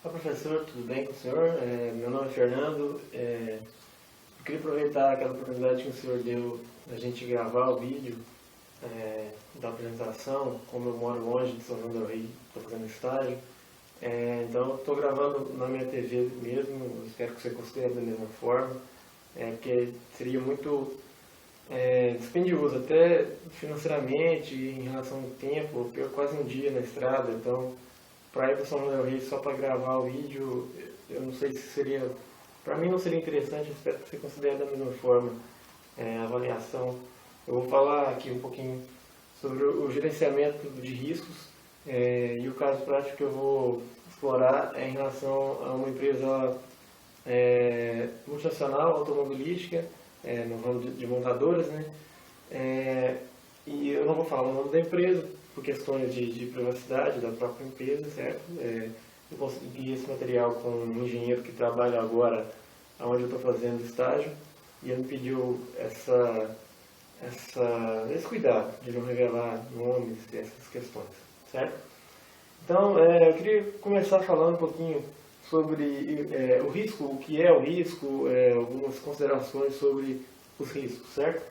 Olá, professor, tudo bem com o senhor? Meu nome é Fernando. Eu queria aproveitar aquela oportunidade que o senhor deu da gente gravar o vídeo da apresentação. Como eu moro longe de São João del Rei, estou fazendo estágio, então estou gravando na minha TV mesmo. Espero que você considere da mesma forma, porque seria muito dispendioso, até financeiramente, em relação ao tempo. Eu perco quase um dia na estrada, então para ir para São João del Rei só para gravar o vídeo, eu não sei se seria, para mim não seria interessante. Eu espero que você considere da mesma forma a avaliação. Eu vou falar aqui um pouquinho sobre o gerenciamento de riscos, e o caso prático que eu vou explorar é em relação a uma empresa multinacional automobilística, no ramo de montadoras, né? E eu não vou falar o nome da empresa por questões de privacidade da própria empresa, certo? Eu consegui esse material com um engenheiro que trabalha agora onde eu estou fazendo estágio, e ele me pediu esse cuidado de não revelar nomes dessas questões, certo? Então, eu queria começar falando um pouquinho sobre o risco, o que é o risco, algumas considerações sobre os riscos, certo?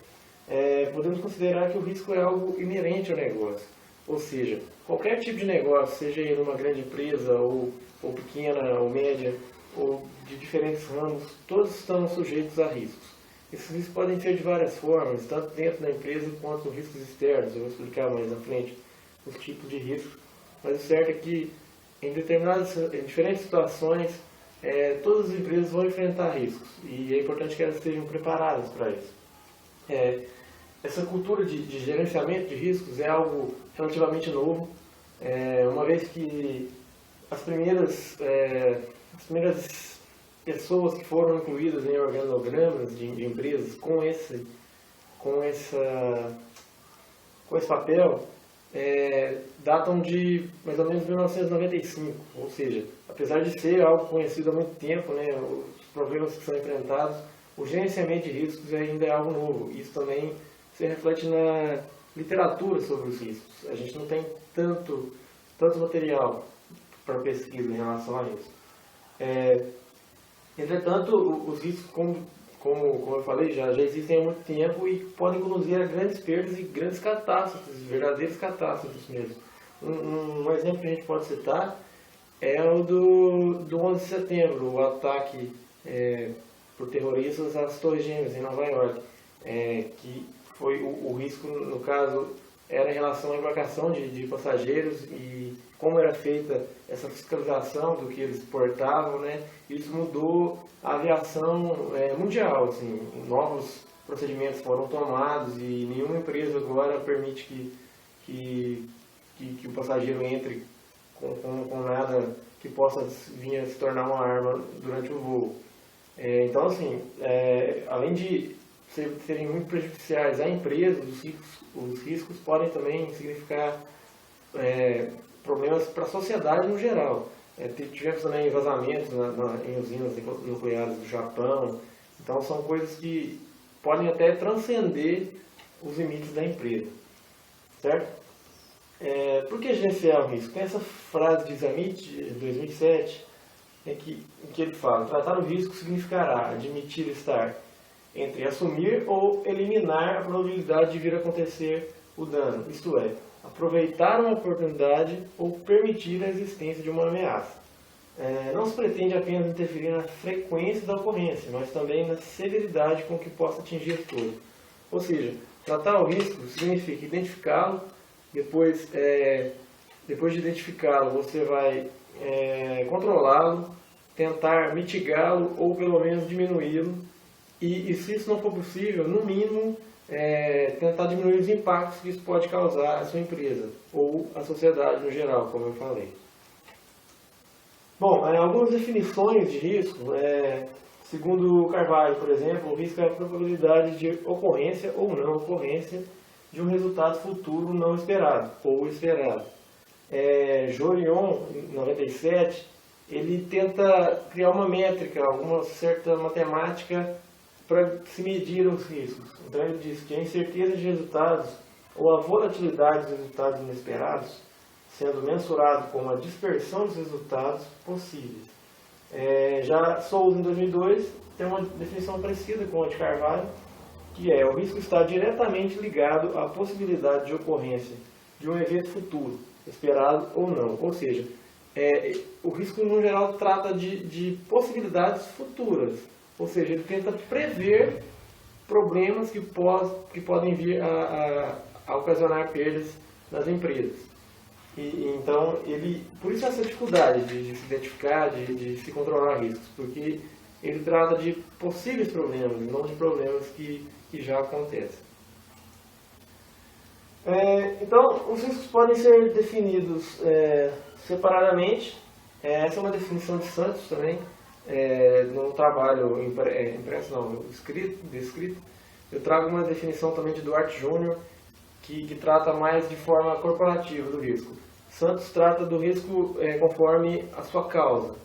Podemos considerar que o risco é algo inerente ao negócio, ou seja, qualquer tipo de negócio, seja ele uma grande empresa ou pequena ou média, ou de diferentes ramos, todos estão sujeitos a riscos. Esses riscos podem ser de várias formas, tanto dentro da empresa quanto riscos externos. Eu vou explicar mais na frente os tipos de riscos, mas o certo é que em diferentes situações, todas as empresas vão enfrentar riscos, e é importante que elas estejam preparadas para isso. Essa cultura de gerenciamento de riscos é algo relativamente novo, uma vez que as primeiras pessoas que foram incluídas em organogramas de empresas com esse papel datam de mais ou menos 1995, ou seja, apesar de ser algo conhecido há muito tempo, né, os problemas que são enfrentados, o gerenciamento de riscos ainda é algo novo. Isso também se reflete na literatura sobre os riscos. A gente não tem tanto material para pesquisa em relação a isso. Entretanto, os riscos, como eu falei, já existem há muito tempo e podem conduzir a grandes perdas e grandes catástrofes, verdadeiras catástrofes mesmo. Um exemplo que a gente pode citar é o do 11 de setembro, o ataque por terroristas às Torres Gêmeas, em Nova York, que foi o risco, no caso, era em relação à embarcação de passageiros e como era feita essa fiscalização do que eles portavam, né? Isso mudou a aviação mundial, assim, novos procedimentos foram tomados e nenhuma empresa agora permite que o passageiro entre com nada que possa vir a se tornar uma arma durante o voo. Então, assim, além de serem muito prejudiciais à empresa, os riscos podem também significar problemas para a sociedade no geral. Tivemos também vazamentos em usinas nucleares do Japão. Então, são coisas que podem até transcender os limites da empresa, certo? Por que gerenciar o risco? Tem essa frase de Zamit, de 2007, em que ele fala: tratar o risco significará admitir estar entre assumir ou eliminar a probabilidade de vir a acontecer o dano, isto é, aproveitar uma oportunidade ou permitir a existência de uma ameaça. Não se pretende apenas interferir na frequência da ocorrência, mas também na severidade com que possa atingir todo. Ou seja, tratar o risco significa identificá-lo, depois de identificá-lo, você vai controlá-lo, tentar mitigá-lo ou pelo menos diminuí-lo, e se isso não for possível, no mínimo, tentar diminuir os impactos que isso pode causar à sua empresa ou à sociedade no geral, como eu falei. Bom, algumas definições de risco, segundo Carvalho, por exemplo, o risco é a probabilidade de ocorrência ou não ocorrência de um resultado futuro não esperado ou esperado. Jorion, em 97, ele tenta criar uma métrica, alguma certa matemática para se medir os riscos. Então ele diz que a incerteza de resultados ou a volatilidade dos resultados inesperados sendo mensurado como a dispersão dos resultados possíveis. Já Souza, em 2002, tem uma definição parecida com a de Carvalho, que é: o risco está diretamente ligado à possibilidade de ocorrência de um evento futuro, esperado ou não. Ou seja, o risco, no geral, trata de possibilidades futuras. Ou seja, ele tenta prever problemas que podem vir a ocasionar perdas nas empresas. Então, por isso essa dificuldade de se identificar, de se controlar riscos, porque ele trata de possíveis problemas, não de problemas que já acontecem. Então, os riscos podem ser definidos separadamente. Essa é uma definição de Santos também, no trabalho impresso, não, descrito. Eu trago uma definição também de Duarte Júnior, que trata mais de forma corporativa do risco. Santos trata do risco conforme a sua causa.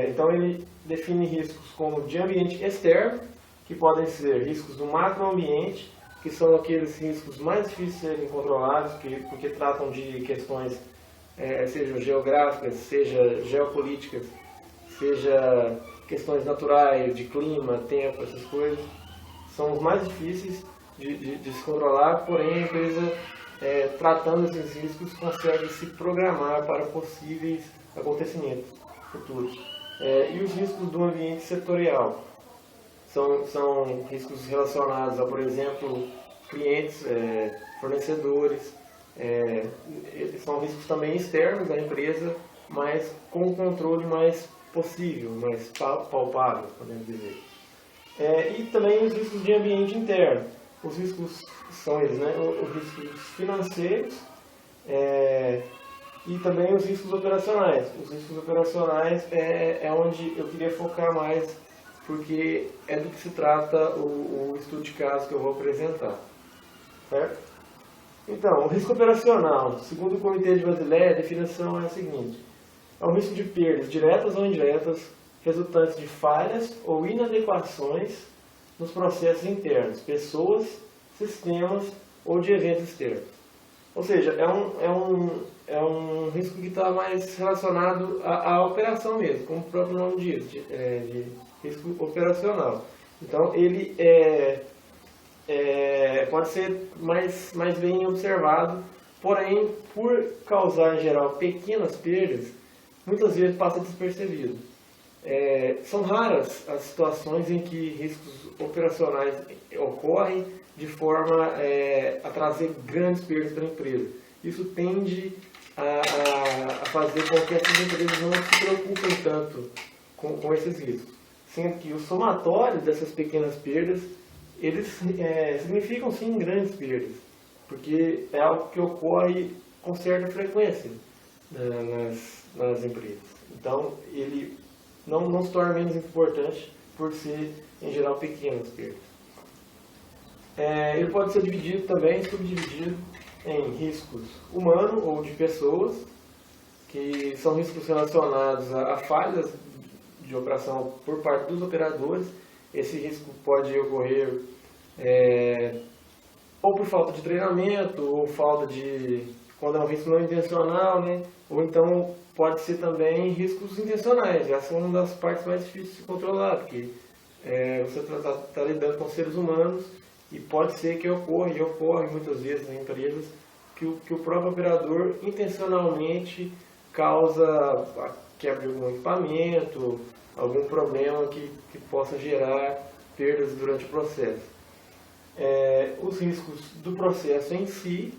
Então ele define riscos como de ambiente externo, que podem ser riscos do macroambiente, que são aqueles riscos mais difíceis de serem controlados, porque tratam de questões, sejam geográficas, seja geopolíticas, seja questões naturais, de clima, tempo, essas coisas. São os mais difíceis de se controlar, porém a empresa, tratando esses riscos, consegue se programar para possíveis acontecimentos futuros. E os riscos do ambiente setorial são riscos relacionados a, por exemplo, clientes, fornecedores. São riscos também externos da empresa, mas com um controle mais possível, mais palpável, podemos dizer. E também os riscos de ambiente interno. Os riscos são eles, né? Os riscos financeiros e também os riscos operacionais. Os riscos operacionais é onde eu queria focar mais, porque é do que se trata o estudo de caso que eu vou apresentar. Certo? Então, o risco operacional, segundo o Comitê de Basileia, a definição é a seguinte: é um risco de perdas diretas ou indiretas resultantes de falhas ou inadequações nos processos internos, pessoas, sistemas ou de eventos externos. Ou seja, é um risco que está mais relacionado à operação mesmo, como o próprio nome diz, de risco operacional. Então, ele pode ser mais bem observado, porém, por causar em geral pequenas perdas, muitas vezes passa despercebido. São raras as situações em que riscos operacionais ocorrem de forma a trazer grandes perdas para a empresa. Isso tende a fazer com que essas empresas não se preocupem tanto com esses riscos, sendo que o somatório dessas pequenas perdas, eles significam sim grandes perdas, porque é algo que ocorre com certa frequência nas empresas. Então, ele não se torna menos importante por ser, em geral, pequenas perdas. Ele pode ser dividido também, subdividido em riscos humanos ou de pessoas, que são riscos relacionados a falhas de operação por parte dos operadores. Esse risco pode ocorrer ou por falta de treinamento, ou quando é um risco não intencional, né? Ou então pode ser também riscos intencionais. Essa é uma das partes mais difíceis de se controlar, porque você está lidando com seres humanos e pode ser que ocorra, e ocorre muitas vezes em empresas, que o próprio operador intencionalmente causa a quebra de algum equipamento, algum problema que possa gerar perdas durante o processo. Os riscos do processo em si,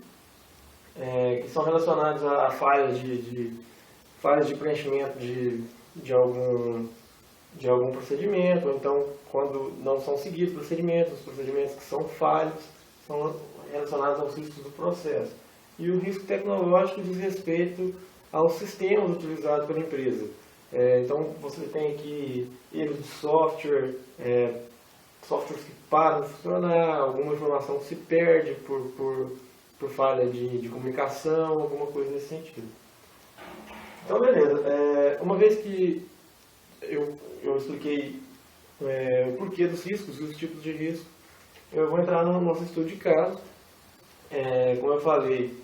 que são relacionados a falhas de preenchimento de algum procedimento, ou então quando não são seguidos os procedimentos que são falhos, são relacionados aos riscos do processo. E o risco tecnológico diz respeito aos sistemas utilizados pela empresa. Então você tem aqui erros de software, softwares que param de funcionar, alguma informação que se perde por falha de comunicação, alguma coisa nesse sentido. Então, beleza. Uma vez que eu expliquei o porquê dos riscos e os tipos de risco, eu vou entrar no nosso estudo de caso. Como eu falei,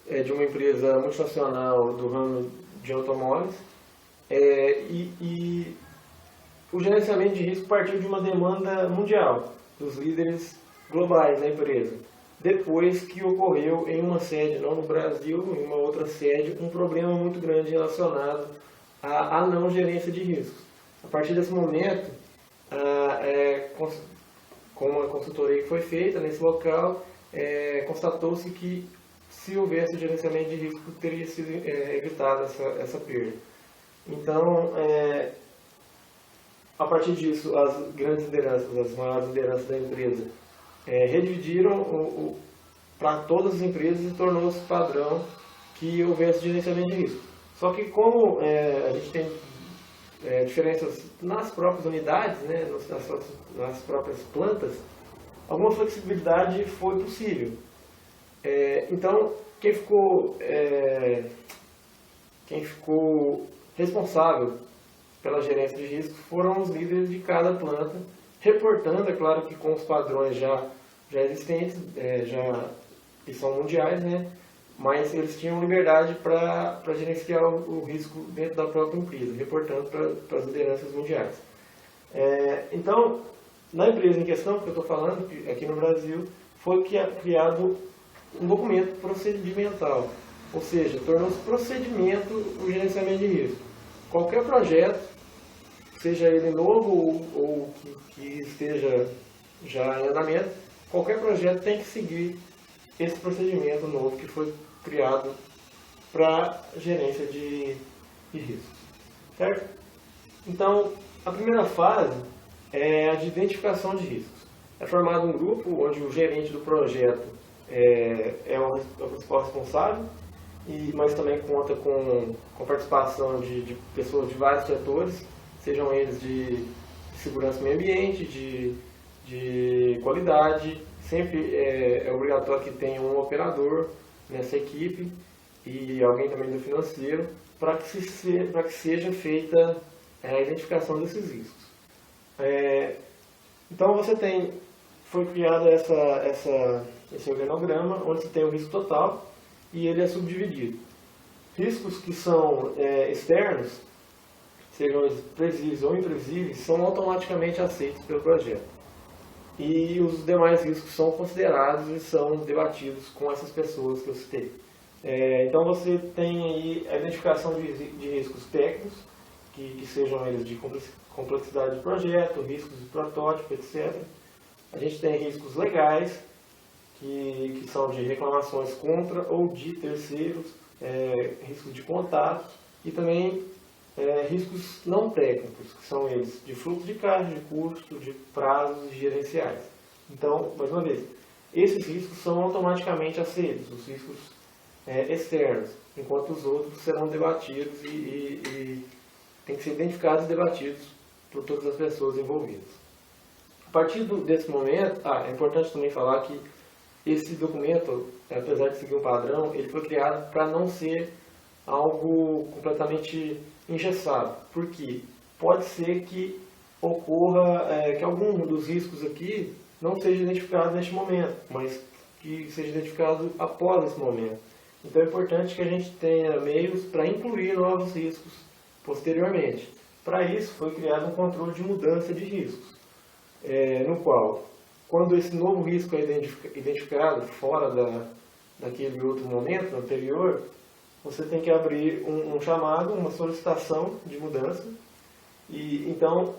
de uma empresa multinacional do ramo de automóveis, e o gerenciamento de risco partiu de uma demanda mundial dos líderes globais da empresa, depois que ocorreu em uma sede, não no Brasil, em uma outra sede, um problema muito grande relacionado à não gerência de riscos. A partir desse momento, com uma consultoria que foi feita nesse local, constatou-se que, se houvesse gerenciamento de risco, teria sido evitada essa perda. Então, a partir disso, as grandes lideranças, as maiores lideranças da empresa, redividiram para todas as empresas e tornou-se padrão que houvesse gerenciamento de risco. Só que como a gente tem diferenças nas próprias unidades, né, nas próprias plantas, alguma flexibilidade foi possível. Então, quem ficou responsável pela gerência de risco foram os líderes de cada planta, reportando, é claro que com os padrões já existentes, que são mundiais, né? Mas eles tinham liberdade para gerenciar o risco dentro da própria empresa, reportando para as lideranças mundiais. Então, na empresa em questão, que eu estou falando, aqui no Brasil, foi criado um documento procedimental, ou seja, tornou-se procedimento o gerenciamento de risco. Qualquer projeto, seja ele novo ou que esteja já em andamento, qualquer projeto tem que seguir esse procedimento novo que foi criado para gerência de riscos. Certo? Então, a primeira fase é a de identificação de riscos. É formado um grupo onde o gerente do projeto é o principal responsável, mas também conta com participação de pessoas de vários setores, sejam eles de segurança e meio ambiente, de qualidade. Sempre é obrigatório que tenha um operador nessa equipe e alguém também do financeiro, para que seja feita a identificação desses riscos. Então foi criado esse organograma, onde você tem o risco total e ele é subdividido. Riscos que são externos, sejam eles previsíveis ou imprevisíveis, são automaticamente aceitos pelo projeto. E os demais riscos são considerados e são debatidos com essas pessoas que eu citei. Então você tem aí a identificação de riscos técnicos, que sejam eles de complexidade de projeto, riscos de protótipo, etc. A gente tem riscos legais, que são de reclamações contra ou de terceiros, riscos de contato, e também riscos não técnicos, que são eles de fluxo de caixa, de custo, de prazos gerenciais. Então, mais uma vez, esses riscos são automaticamente aceitos, os riscos externos, enquanto os outros serão debatidos e têm que ser identificados e debatidos por todas as pessoas envolvidas. A partir desse momento, é importante também falar que esse documento, apesar de seguir um padrão, ele foi criado para não ser algo completamente engessado, porque pode ser que ocorra que algum dos riscos aqui não seja identificado neste momento, mas que seja identificado após esse momento. Então é importante que a gente tenha meios para incluir novos riscos posteriormente. Para isso foi criado um controle de mudança de riscos, no qual, quando esse novo risco é identificado fora daquele outro momento anterior, você tem que abrir um chamado, uma solicitação de mudança, e então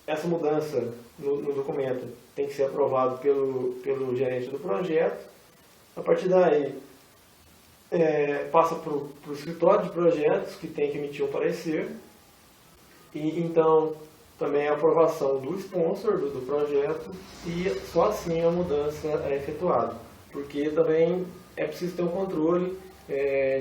essa mudança no documento tem que ser aprovado pelo gerente do projeto. A partir daí, passa para o escritório de projetos, que tem que emitir um parecer, e então também a aprovação do sponsor do projeto, e só assim a mudança é efetuada, porque também é preciso ter um controle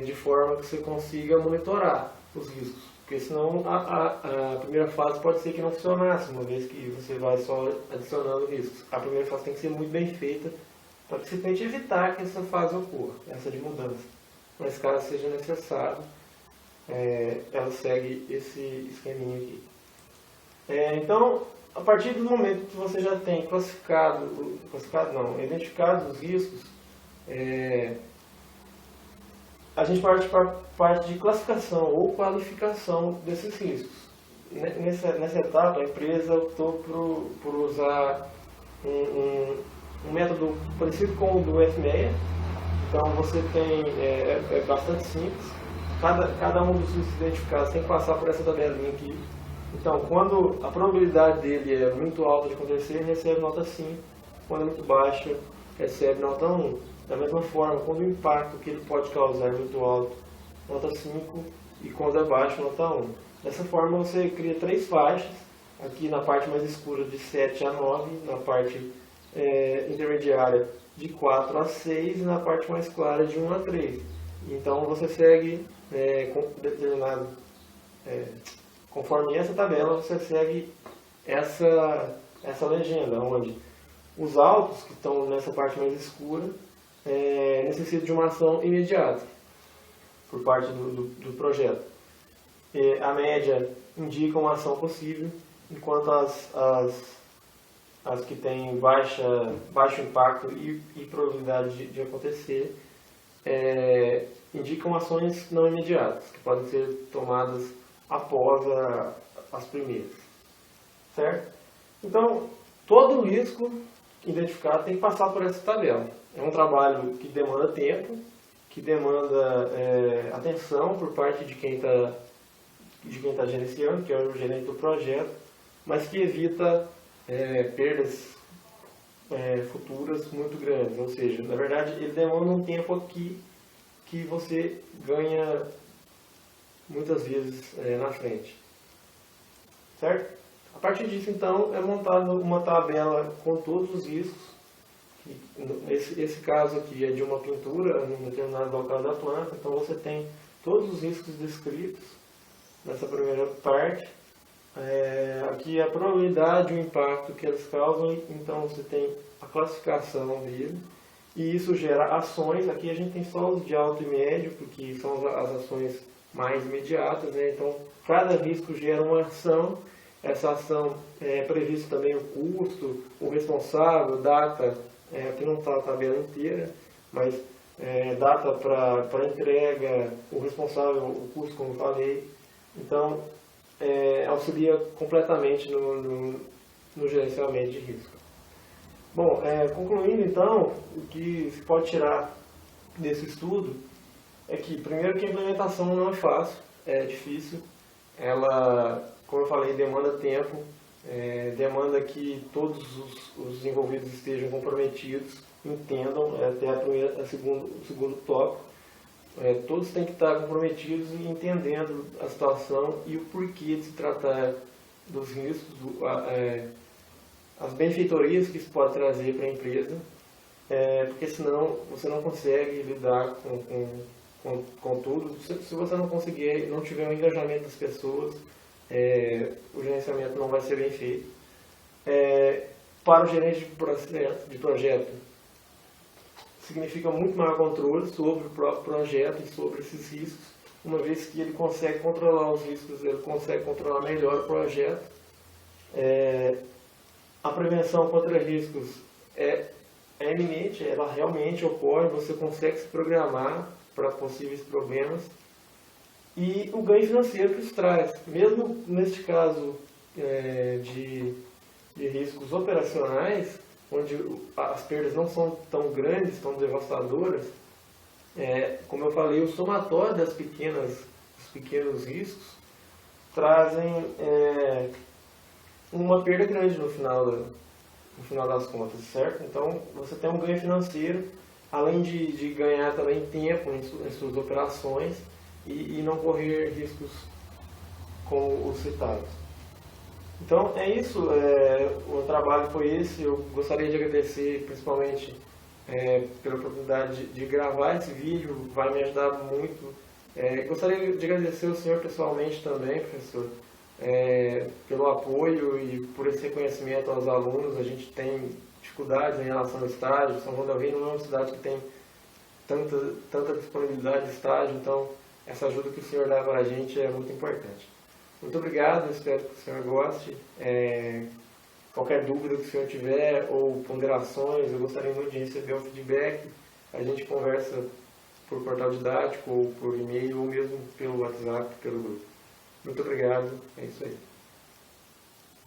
de forma que você consiga monitorar os riscos, porque senão a primeira fase pode ser que não funcionasse, uma vez que você vai só adicionando riscos. A primeira fase tem que ser muito bem feita para que você tente evitar que essa fase ocorra, essa de mudança. Mas caso seja necessário, ela segue esse esqueminha aqui. Então, a partir do momento que você já tem identificado os riscos, a gente parte para a parte de classificação ou qualificação desses riscos. Nessa etapa, a empresa optou por usar um método parecido com o do FMEA. Então você tem, é bastante simples, cada um dos riscos identificados tem que passar por essa tabelinha aqui. Então, quando a probabilidade dele é muito alta de acontecer, ele recebe nota 5, quando é muito baixa, recebe nota 1. Da mesma forma, quando o impacto que ele pode causar é muito alto, nota 5, e quando é baixo, nota 1. Dessa forma, você cria 3 faixas, aqui na parte mais escura de 7 a 9, na parte intermediária de 4 a 6 e na parte mais clara de 1 a 3. Então, você segue determinado, conforme essa tabela, você segue essa legenda, onde os altos, que estão nessa parte mais escura, necessitam de uma ação imediata por parte do projeto. A média indica uma ação possível, enquanto as que têm baixo impacto e probabilidade de acontecer indicam ações não imediatas, que podem ser tomadas após as primeiras. Certo? Então, todo risco identificado tem que passar por essa tabela. É um trabalho que demanda tempo, que demanda atenção por parte de quem está gerenciando, que é o gerente do projeto, mas que evita perdas futuras muito grandes. Ou seja, na verdade, ele demanda um tempo aqui que você ganha muitas vezes na frente. Certo? A partir disso, então, é montada uma tabela com todos os riscos. Esse caso aqui é de uma pintura em um determinado local da planta, então você tem todos os riscos descritos nessa primeira parte. Aqui a probabilidade e o impacto que eles causam, então você tem a classificação dele, e isso gera ações. Aqui a gente tem só os de alto e médio, porque são as ações mais imediatas, né? Então cada risco gera uma ação. Essa ação é previsto também o custo, o responsável, data, aqui não está a tabela inteira, mas data para entrega, o responsável, o custo, como eu falei. Então, auxilia completamente no gerenciamento de risco. Bom, concluindo então, o que se pode tirar desse estudo é que, primeiro, que a implementação não é fácil, é difícil. Ela, como eu falei, demanda tempo, demanda que todos os envolvidos estejam comprometidos, entendam, até o segundo tópico. Todos têm que estar comprometidos e entendendo a situação e o porquê de se tratar dos riscos, as benfeitorias que isso pode trazer para a empresa, porque senão você não consegue lidar com tudo. Se você não conseguir, não tiver o engajamento das pessoas, o gerenciamento não vai ser bem feito. Para o gerente de projeto, significa muito maior controle sobre o próprio projeto e sobre esses riscos, uma vez que ele consegue controlar os riscos, ele consegue controlar melhor o projeto. A prevenção contra riscos é eminente, ela realmente ocorre, você consegue se programar para possíveis problemas. E o ganho financeiro que isso traz, mesmo neste caso de riscos operacionais, onde as perdas não são tão grandes, tão devastadoras, como eu falei, o somatório dos pequenos riscos trazem uma perda grande no final das contas, certo? Então, você tem um ganho financeiro, além de ganhar também tempo em suas operações e não correr riscos como os citados. Então, é isso. O trabalho foi esse. Eu gostaria de agradecer, principalmente, pela oportunidade de gravar esse vídeo, vai me ajudar muito. Gostaria de agradecer ao senhor pessoalmente também, professor, pelo apoio e por esse reconhecimento aos alunos. A gente tem dificuldades em relação ao estágio. São João del Rei não é uma cidade que tem tanta disponibilidade de estágio, então essa ajuda que o senhor dá para a gente é muito importante. Muito obrigado, espero que o senhor goste. Qualquer dúvida que o senhor tiver ou ponderações, eu gostaria muito de receber um feedback. A gente conversa por portal didático, ou por e-mail, ou mesmo pelo WhatsApp, pelo grupo. Muito obrigado, é isso aí.